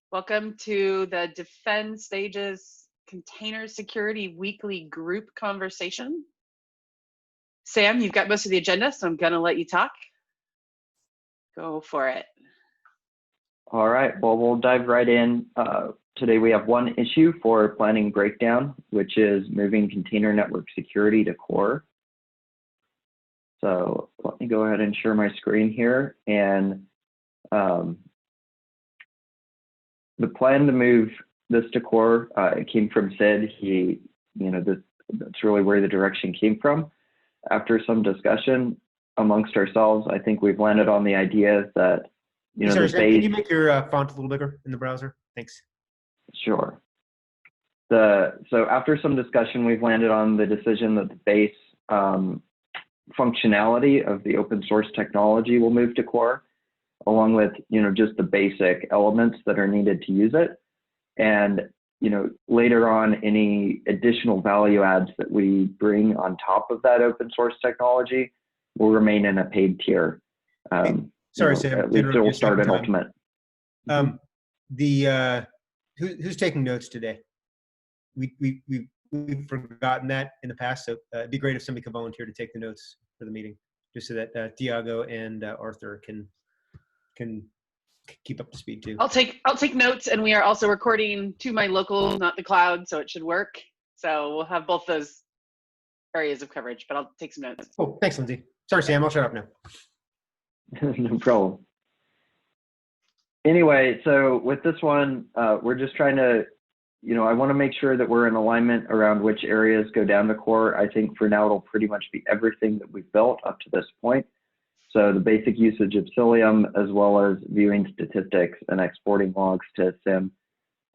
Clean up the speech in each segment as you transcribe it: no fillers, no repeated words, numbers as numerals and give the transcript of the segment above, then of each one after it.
Welcome to the Defend Stages Container Security Weekly Group Conversation. Sam, you've got most of the agenda, so I'm going to let you talk. Go for it. All right, well, we'll dive right in. Today we have one issue for planning breakdown, which is moving container network security to core. So let me go ahead and share my screen here. And the plan to move this to core, it came from Sid. That's really where the direction came from. After some discussion amongst ourselves, I think we've landed on the idea that, Sorry, Sam, can you make your font a little bigger in the browser? Thanks. Sure. So after some discussion, we've landed on the decision that the base functionality of the open source technology will move to core, along with just the basic elements that are needed to use it. And later on, any additional value adds that we bring on top of that open source technology will remain in a paid tier. Sorry, Sam. At least it will start in Ultimate. Who's taking notes today? We've forgotten that in the past, so it'd be great if somebody could volunteer to take the notes for the meeting, just so that Tiago and Arthur can keep up to speed too. I'll take notes, and we are also recording to my local, not the cloud, so it should work. So we'll have both those areas of coverage, but I'll take some notes. Oh, thanks, Lindsay. Sorry, Sam, I'll shut up now. No problem. Anyway, so with this one, we're just trying to, I want to make sure that we're in alignment around which areas go down the core. I think for now, it'll pretty much be everything that we've built up to this point. So the basic usage of Psyllium, as well as viewing statistics and exporting logs to SIM.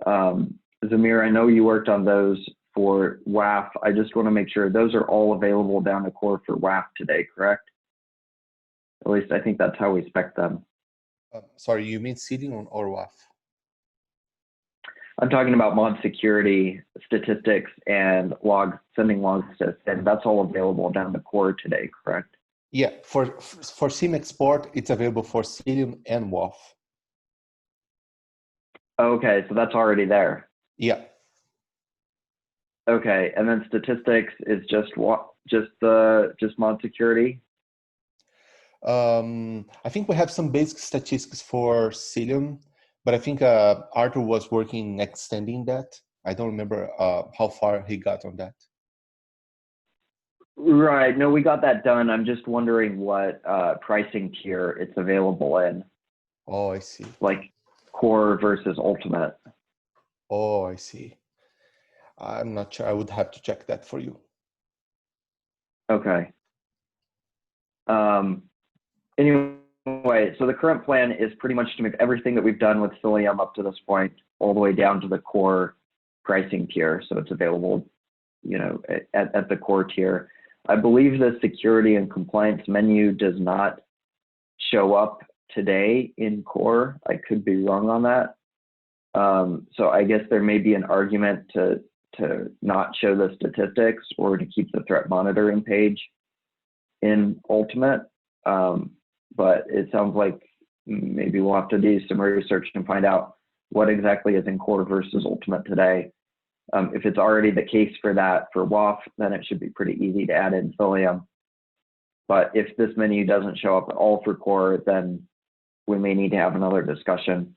Zamir, I know you worked on those for WAF. I just want to make sure those are all available down the core for WAF today, correct? At least I think that's how we spec them. Sorry, you mean Psyllium or WAF? I'm talking about mod security, statistics, and sending logs to SIM. That's all available down the core today, correct? Yeah, for SIM export, it's available for Psyllium and WAF. Okay, so that's already there. Yeah. Okay, and then statistics is just what? Just mod security? I think we have some basic statistics for Psyllium, but I think Arthur was working extending that. I don't remember how far he got on that. Right, no, we got that done. I'm just wondering what pricing tier it's available in. Oh, I see. Like core versus ultimate. Oh, I see. I'm not sure. I would have to check that for you. Okay. Anyway, so the current plan is pretty much to move everything that we've done with Psyllium up to this point all the way down to the core pricing tier. So it's available, at the core tier. I believe the security and compliance menu does not show up today in core. I could be wrong on that. So I guess there may be an argument to not show the statistics or to keep the threat monitoring page in Ultimate. But it sounds like maybe we'll have to do some research and find out what exactly is in core versus Ultimate today. If it's already the case for that for WAF, then it should be pretty easy to add in Psyllium. But if this menu doesn't show up at all for core, then we may need to have another discussion.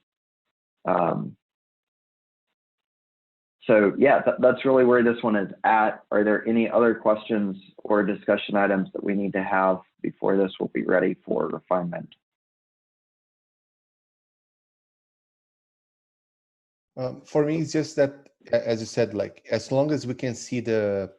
So yeah, that's really where this one is at. Are there any other questions or discussion items that we need to have before this will be ready for refinement? For me, it's just that, as you said, like as long as we can see the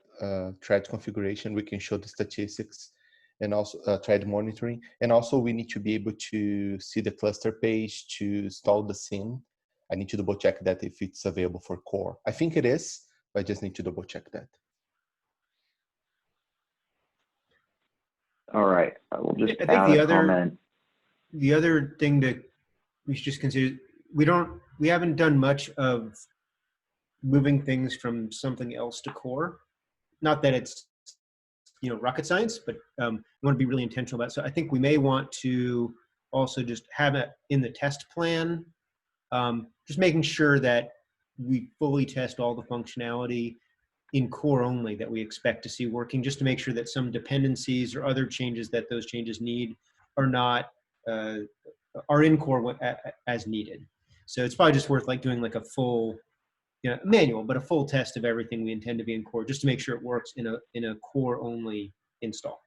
thread configuration, we can show the statistics and also thread monitoring. And also we need to be able to see the cluster page to install the SIM. I need to double check that if it's available for core. I think it is, but I just need to double check that. All right, I will just I think add a comment. The other thing that we should just consider, we haven't done much of moving things from something else to core. Not that it's rocket science, but we want to be really intentional about it. So I think we may want to also just have it in the test plan just making sure that we fully test all the functionality in core only that we expect to see working, just to make sure that some dependencies or other changes that those changes need are not are in core as needed. So it's probably just worth like doing like a full manual, but a full test of everything we intend to be in core, just to make sure it works in a core only install.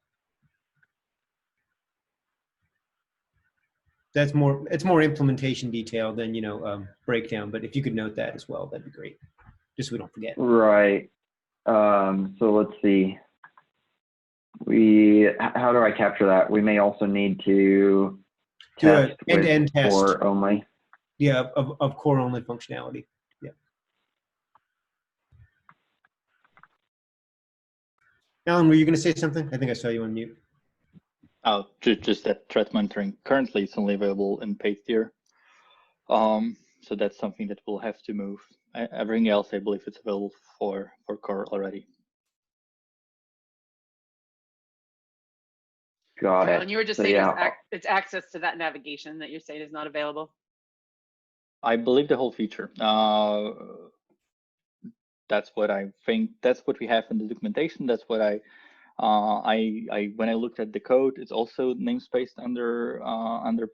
It's more implementation detail than breakdown, but if you could note that as well, that'd be great, just so we don't forget. Right. So let's see. How do I capture that? We may also need to do an test end-to-end test. Core only. Yeah, of core only functionality. Yeah. Alan, were you going to say something? I think I saw you on mute. Oh, just that threat monitoring. Currently, it's only available in paid tier. So that's something that we'll have to move. Everything else, I believe, it's available for core already. Got it. And you were just So, saying yeah. it's access to that navigation that you're saying is not available. I believe the whole feature. That's what I think. That's what we have in the documentation. That's what when I looked at the code, it's also namespaced under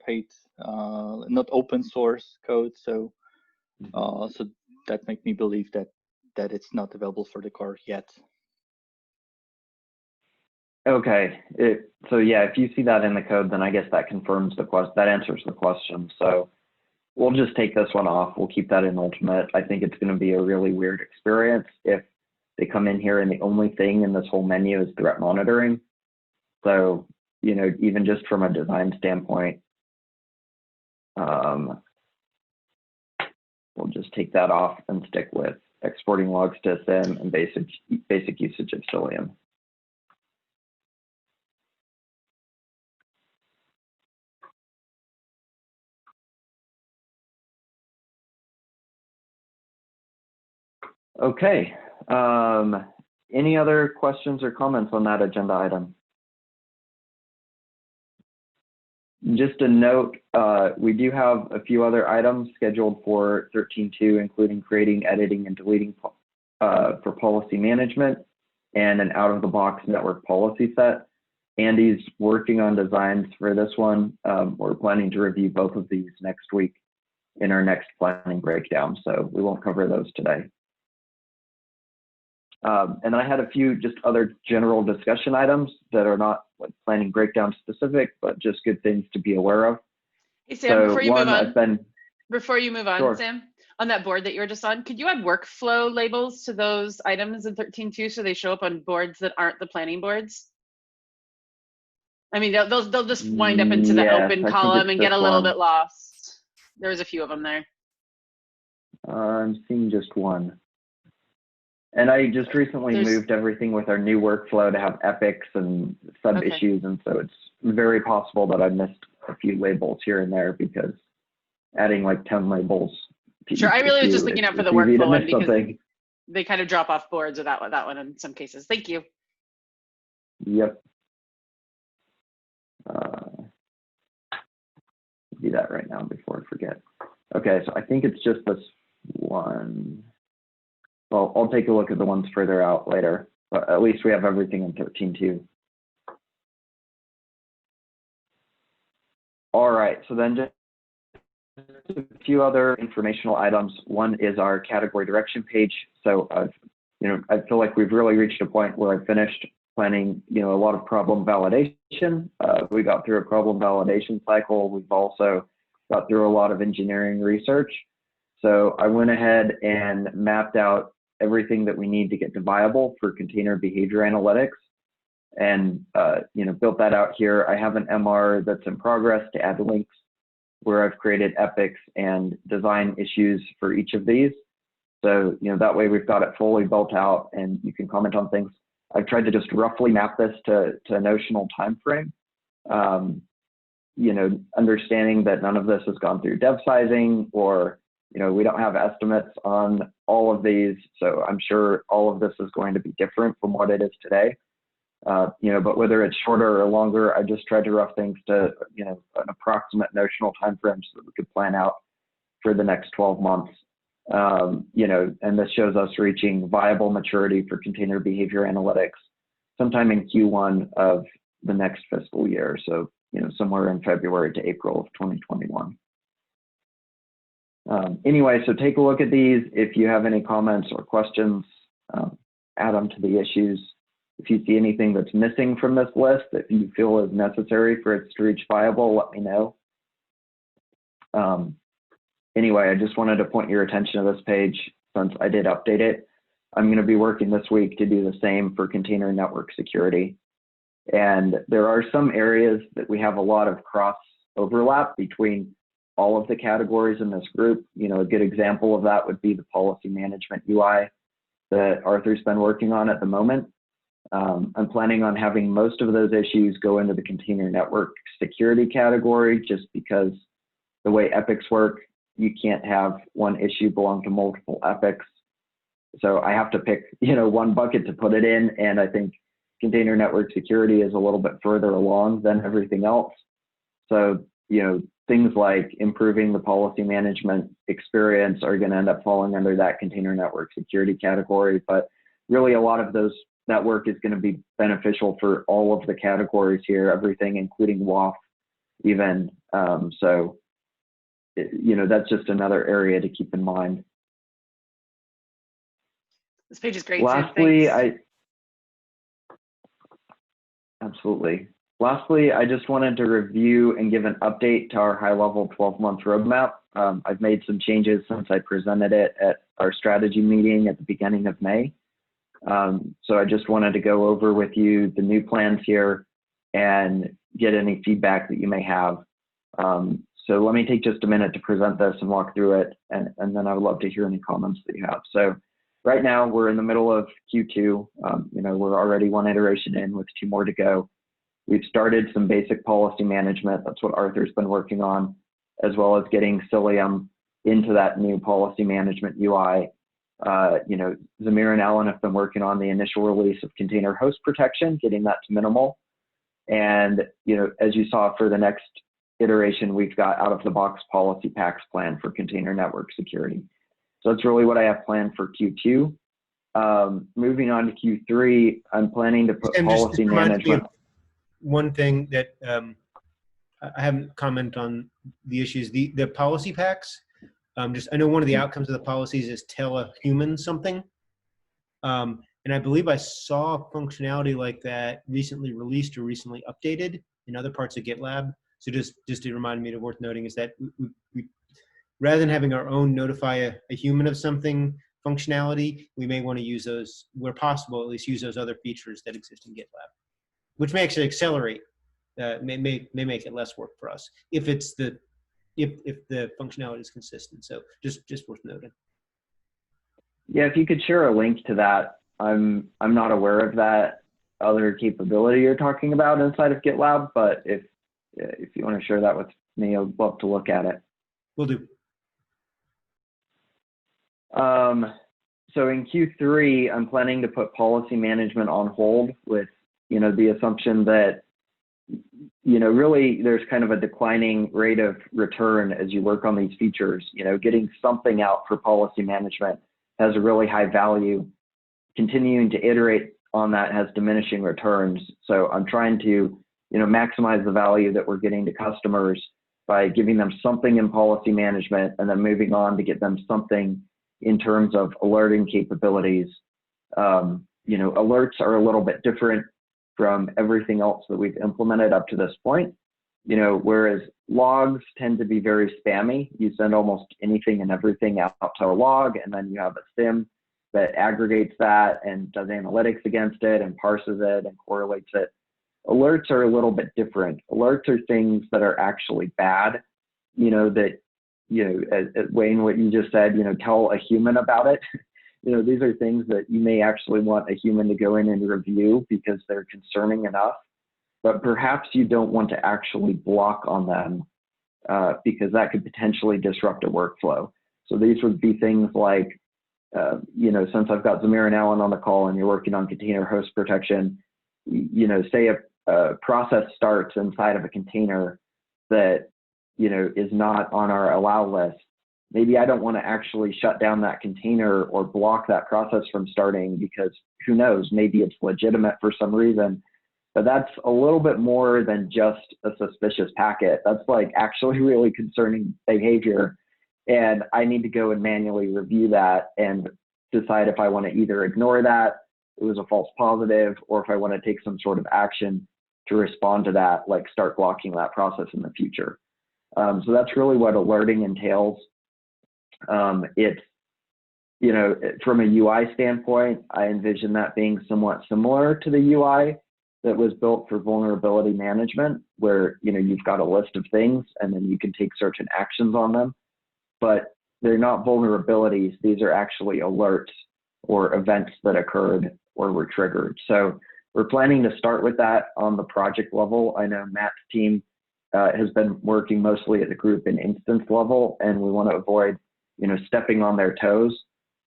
paid, not open source code. So so that makes me believe that it's not available for the core yet. Okay. So yeah, if you see that in the code, then I guess that confirms that answers the question. So we'll just take this one off. We'll keep that in Ultimate. I think it's going to be a really weird experience if they come in here and the only thing in this whole menu is threat monitoring. So, even just from a design standpoint, we'll just take that off and stick with exporting logs to SIM and basic usage of Psyllium. Okay. Any other questions or comments on that agenda item? Just a note, we do have a few other items scheduled for 13.2, including creating, editing, and deleting for policy management and an out-of-the-box network policy set. Andy's working on designs for this one. We're planning to review both of these next week in our next planning breakdown, so we won't cover those today. And then I had a few just other general discussion items that are not like planning breakdown specific, but just good things to be aware of. Hey Sam, So before you move on, Sure. Sam, on that board that you were just on, could you add workflow labels to those items in 13.2 so they show up on boards that aren't the planning boards? I mean, they'll just wind up into the open column and get a little bit lost. There was a few of them there. I'm seeing just one. And I just recently moved everything with our new workflow to have epics and sub issues. And so it's very possible that I missed a few labels here and there because adding like 10 labels. Sure, I really was just looking out for the workflow one because they kind of drop off boards with that one in some cases. Thank you. Yep. Do that right now before I forget. Okay, so I think it's just this one. Well, I'll take a look at the ones further out later, but at least we have everything in 13.2. All right, so then just a few other informational items. One is our category direction page. So I feel like we've really reached a point where I've finished planning, a lot of problem validation. We got through a problem validation cycle. We've also got through a lot of engineering research. So I went ahead and mapped out everything that we need to get to viable for container behavior analytics and, built that out here. I have an MR that's in progress to add links where I've created epics and design issues for each of these. So, that way we've got it fully built out and you can comment on things. I've tried to just roughly map this to a notional time frame, understanding that none of this has gone through dev sizing or we don't have estimates on all of these, so I'm sure all of this is going to be different from what it is today. But whether it's shorter or longer, I just tried to rough things to, an approximate notional time frame so that we could plan out for the next 12 months. And this shows us reaching viable maturity for container behavior analytics sometime in Q1 of the next fiscal year. So, somewhere in February to April of 2021. Anyway, so take a look at these. If you have any comments or questions, add them to the issues. If you see anything that's missing from this list that you feel is necessary for it to reach viable, let me know. Anyway, I just wanted to point your attention to this page since I did update it. I'm going to be working this week to do the same for container network security. And there are some areas that we have a lot of cross overlap between all of the categories in this group. A good example of that would be the policy management UI that Arthur's been working on at the moment. I'm planning on having most of those issues go into the container network security category, just because the way epics work, you can't have one issue belong to multiple epics. So I have to pick, one bucket to put it in. And I think container network security is a little bit further along than everything else. So, things like improving the policy management experience are going to end up falling under that container network security category. But really a lot of that work is going to be beneficial for all of the categories here, everything, including WAF even. That's just another area to keep in mind. This page is great. Lastly, Absolutely. Lastly, I just wanted to review and give an update to our high-level 12-month roadmap. I've made some changes since I presented it at our strategy meeting at the beginning of May. So I just wanted to go over with you the new plans here and get any feedback that you may have. So let me take just a minute to present this and walk through it, and then I would love to hear any comments that you have. So right now we're in the middle of Q2. We're already one iteration in with 2 more to go. We've started some basic policy management. That's what Arthur's been working on, as well as getting Psyllium into that new policy management UI. Zamir and Alan have been working on the initial release of container host protection, getting that to minimal. And, as you saw for the next iteration, we've got out-of-the-box policy packs planned for container network security. So that's really what I have planned for Q2. Moving on to Q3, I'm planning to put policy management. One thing that I haven't commented on the issues, the policy packs. I know one of the outcomes of the policies is tell a human something. And I believe I saw functionality like that recently released or recently updated in other parts of GitLab. So just to remind me, worth noting is that we rather than having our own notify a human of something functionality, we may want to use those, where possible, at least use those other features that exist in GitLab, which may actually accelerate, may make it less work for us if it's if the functionality is consistent. So just worth noting. Yeah, if you could share a link to that. I'm not aware of that other capability you're talking about inside of GitLab, but if you want to share that with me, I'd love to look at it. Will do. So in Q3, I'm planning to put policy management on hold with, the assumption that, really there's kind of a declining rate of return as you work on these features. Getting something out for policy management has a really high value. Continuing to iterate on that has diminishing returns. So I'm trying to, maximize the value that we're getting to customers by giving them something in policy management and then moving on to get them something in terms of alerting capabilities. Alerts are a little bit different from everything else that we've implemented up to this point. Whereas logs tend to be very spammy. You send almost anything and everything out to a log, and then you have a SIM that aggregates that and does analytics against it and parses it and correlates it. Alerts are a little bit different. Alerts are things that are actually bad, that, Wayne, what you just said, tell a human about it. These are things that you may actually want a human to go in and review because they're concerning enough, but perhaps you don't want to actually block on them because that could potentially disrupt a workflow. So these would be things like, since I've got Zamir and Alan on the call and you're working on container host protection, say a process starts inside of a container that, is not on our allow list. maybe I don't want to actually shut down that container or block that process from starting, because who knows, maybe it's legitimate for some reason. But that's a little bit more than just a suspicious packet. That's like actually really concerning behavior. And I need to go and manually review that and decide if I want to either ignore that, it was a false positive, or if I want to take some sort of action to respond to that, like start blocking that process in the future. So that's really what alerting entails. It's, you know, from a UI standpoint, I envision that being somewhat similar to the UI that was built for vulnerability management, where, you know, you've got a list of things and then you can take certain actions on them. But they're not vulnerabilities. These are actually alerts or events that occurred or were triggered. So we're planning to start with that on the project level. I know Matt's team has been working mostly at the group and instance level, and we want to avoid, you know, stepping on their toes.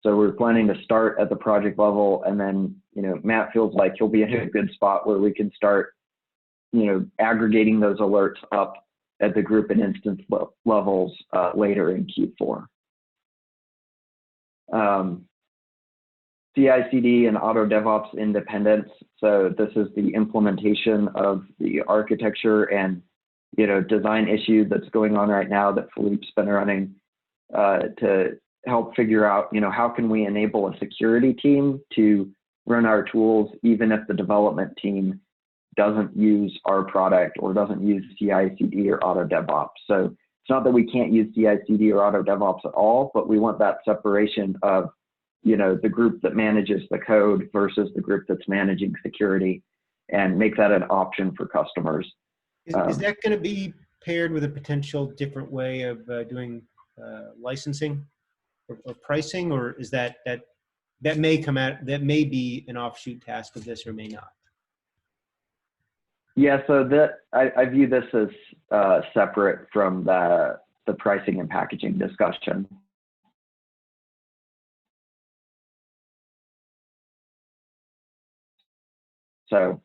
So we're planning to start at the project level, and then, you know, Matt feels like he'll be in a good spot where we can start, you know, aggregating those alerts up at the group and instance levels later in Q4. CI/CD and auto DevOps independence. So this is the implementation of the architecture and, you know, design issue that's going on right now that Philippe's been running to help figure out, you know, how can we enable a security team to run our tools even if the development team doesn't use our product or doesn't use CI/CD or auto DevOps. So it's not that we can't use CI/CD or auto DevOps at all, but we want that separation of, you know, the group that manages the code versus the group that's managing security, and make that an option for customers. Is that going to be paired with a potential different way of doing licensing or pricing, or is that may come out, that may be an offshoot task of this or may not? Yeah, so that I view this as separate from the pricing and packaging discussion. So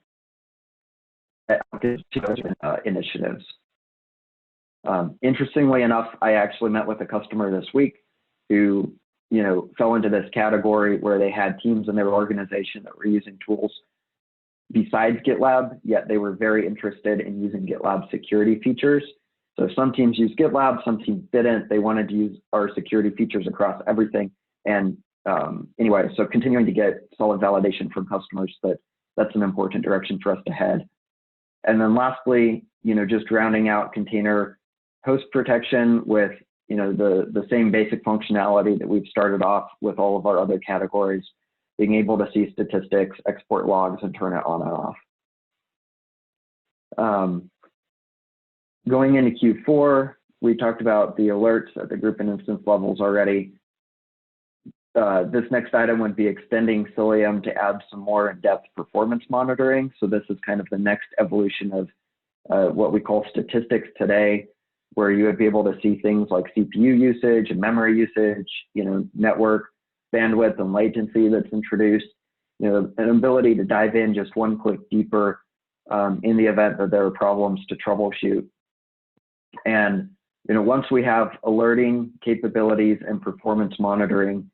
initiatives. Interestingly enough, I actually met with a customer this week who, you know, fell into this category where they had teams in their organization that were using tools besides GitLab, yet they were very interested in using GitLab security features. So some teams use GitLab, some teams didn't. They wanted to use our security features across everything. And anyway, so continuing to get solid validation from customers that that's an important direction for us to head. And then lastly, you know, just rounding out container host protection with, you know, the same basic functionality that we've started off with all of our other categories, being able to see statistics, export logs, and turn it on and off. Going into Q4, we talked about the alerts at the group and instance levels already. This next item would be extending Psyllium to add some more in-depth performance monitoring. So this is kind of the next evolution of what we call statistics today, where you would be able to see things like CPU usage and memory usage, you know, network bandwidth and latency that's introduced, you know, an ability to dive in just one click deeper in the event that there are problems to troubleshoot. And, you know, once we have alerting capabilities and performance monitoring,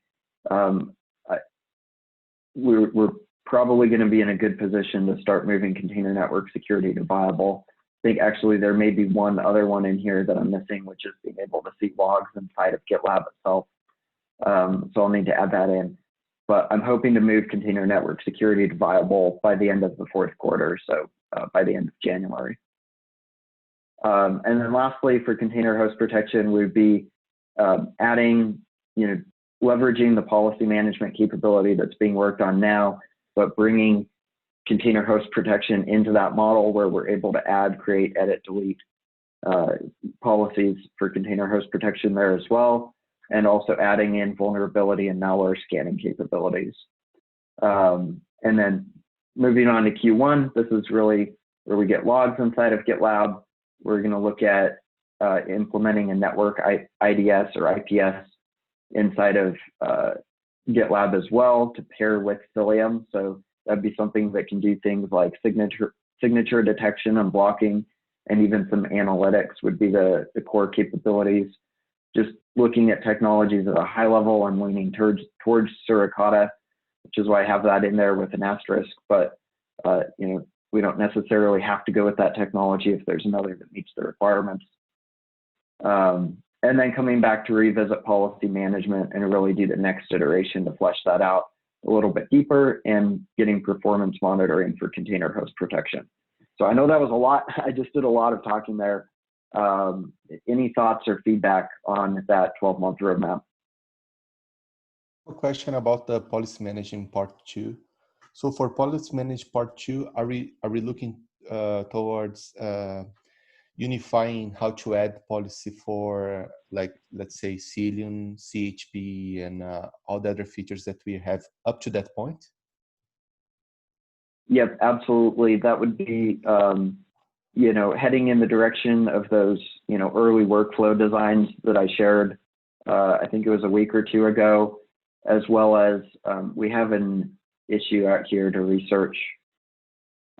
we're probably going to be in a good position to start moving container network security to viable. I think actually there may be one other one in here that I'm missing, which is being able to see logs inside of GitLab itself. So I'll need to add that in. But I'm hoping to move container network security to viable by the end of the fourth quarter, so by the end of January. And then lastly, for container host protection, we'd be adding, you know, leveraging the policy management capability that's being worked on now, but bringing container host protection into that model where we're able to add, create, edit, delete policies for container host protection there as well, and also adding in vulnerability and malware scanning capabilities. And then moving on to Q1, this is really where we get logs inside of GitLab. We're going to look at implementing a network IDS or IPS inside of GitLab as well to pair with Psyllium. So that'd be something that can do things like signature detection and blocking, and even some analytics would be the core capabilities. just looking at technologies at a high level, I'm leaning towards Suricata, which is why I have that in there with an asterisk. But we don't necessarily have to go with that technology if there's another that meets the requirements. And then coming back to revisit policy management and really do the next iteration to flesh that out a little bit deeper, and getting performance monitoring for container host protection. So I know that was a lot. I just did a lot of talking there. Any thoughts or feedback on that 12-month roadmap? A question about the policy management part 2. So for policy management part 2, are we looking towards unifying how to add policy for, like, let's say Psyllium, CHP, and all the other features that we have up to that point? Yep, absolutely. That would be, heading in the direction of those, early workflow designs that I shared, I think it was a week or two ago, as well as we have an issue out here to research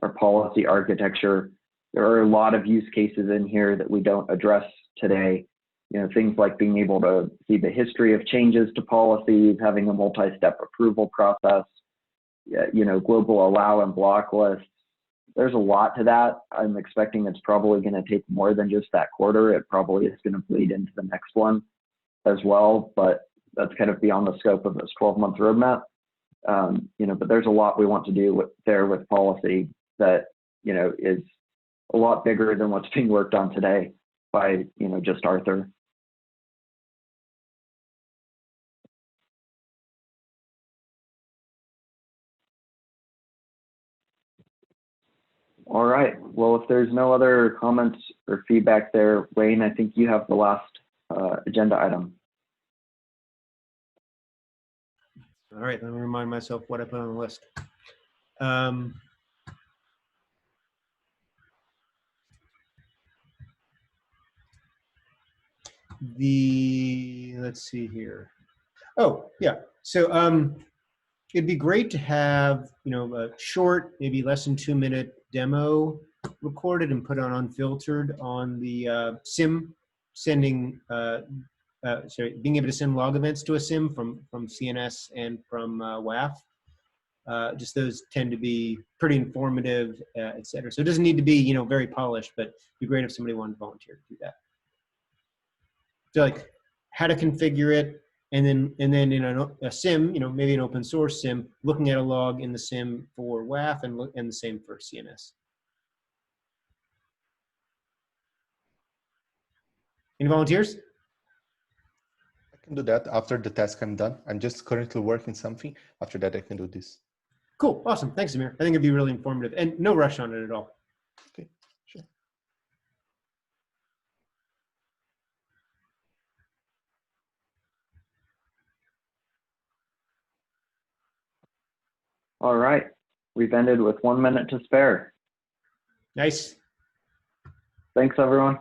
our policy architecture. There are a lot of use cases in here that we don't address today. Things like being able to see the history of changes to policies, having a multi-step approval process, global allow and block lists. There's a lot to that. I'm expecting it's probably going to take more than just that quarter. It probably is going to bleed into the next one as well, but that's kind of beyond the scope of this 12-month roadmap. But there's a lot we want to do with policy that, is a lot bigger than what's being worked on today by, just Arthur. All right. Well, if there's no other comments or feedback there, Wayne, I think you have the last agenda item. All right, let me remind myself what I put on the list. Let's see here. Oh, yeah. So it'd be great to have, a short, maybe less than 2-minute demo recorded and put on unfiltered on the SIM, being able to send log events to a SIM from CNS and from WAF. Just those tend to be pretty informative, et cetera. So it doesn't need to be, very polished, but it'd be great if somebody wanted to volunteer to do that. So like how to configure it, and then in a SIM, maybe an open source SIM, looking at a log in the SIM for WAF and the same for CNS. Any volunteers? I can do that after the task I'm done. I'm just currently working something. After that, I can do this. Cool, awesome. Thanks, Amir. I think it'd be really informative, and no rush on it at all. Okay, sure. All right. We've ended with 1 minute to spare. Nice. Thanks, everyone.